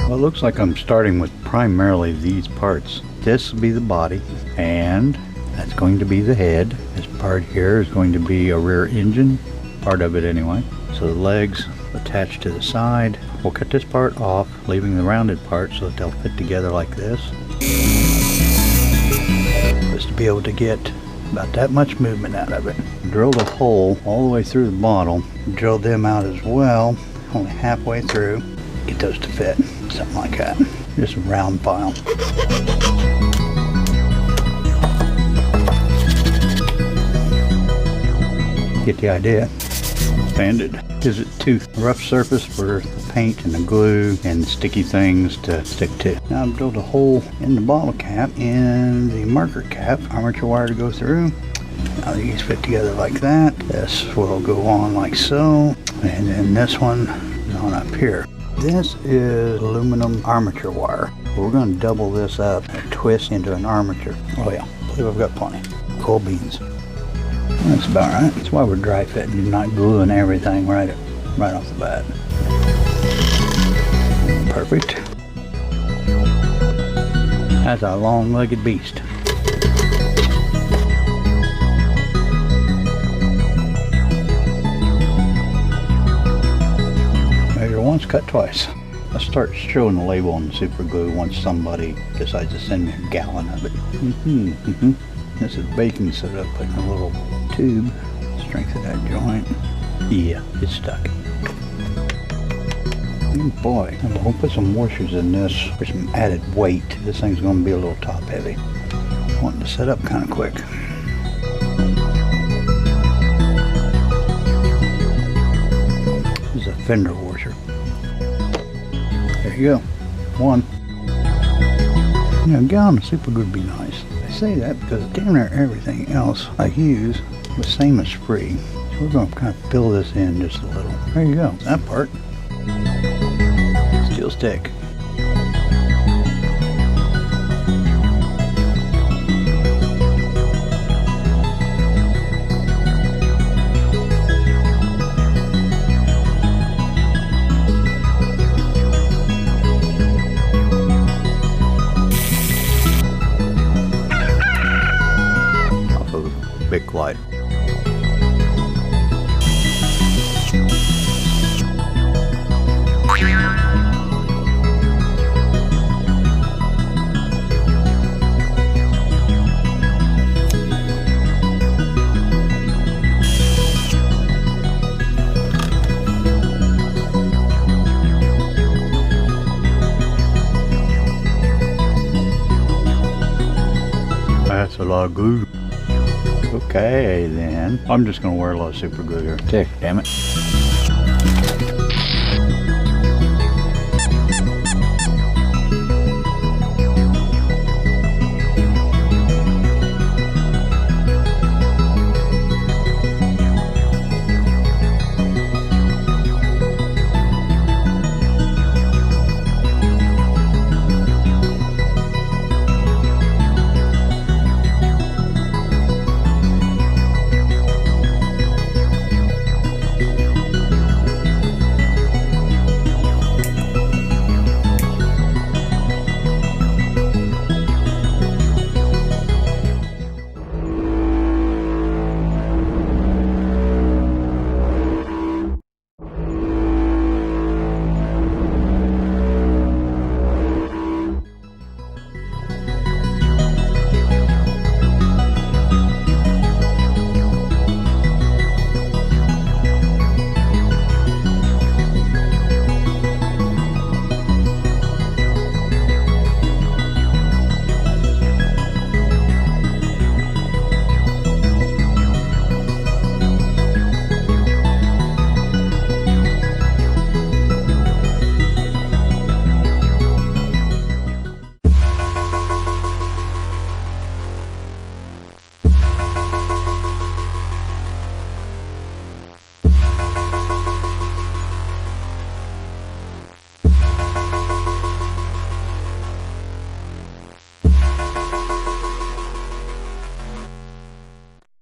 Well, it looks like I'm starting with primarily these parts. This will be the body, and that's going to be the head. This part here is going to be a rear engine, part of it anyway. So the legs attached to the side. We'll cut this part off, leaving the rounded part so that they'll fit together like this. Just to be able to get about that much movement out of it. Drilled a hole all the way through the bottom. Drilled them out as well, only halfway through. Get those to fit, something like that. Just a round pile. Get the idea. Sanded. Gives it too rough surface for the paint and the glue and sticky things to stick to. Now I've drilled a hole in the bottle cap and the marker cap, armature wire to go through. Now these fit together like that. This will go on like so, and then this one is on up here. This is aluminum armature wire. We're going to double this up and twist into an armature. Oh yeah, I believe I've got plenty. Cold beans. That's about right. That's why we're dry fitting and not gluing everything right off the bat. Perfect. That's a long-legged beast. Measure once, cut twice. I'll start showing the label on the super glue once somebody decides to send me a gallon of it. This is baking soda, put in a little tube, strength of that joint. Yeah, it's stuck. Oh boy, I'm gonna put some washers in this for some added weight. This thing's gonna be a little top heavy. I want to set up kind of quick. This is a fender washer. There you go, one. You know, a gallon of super glue would be nice. I say that because damn near everything else I use the same as free. So we're going to kind of fill this in just a little. There you go. That part. Steel stick. Off of the big light. That's a lot of glue. Okay then, I'm just gonna wear a lot of super glue here. Tick, damn it.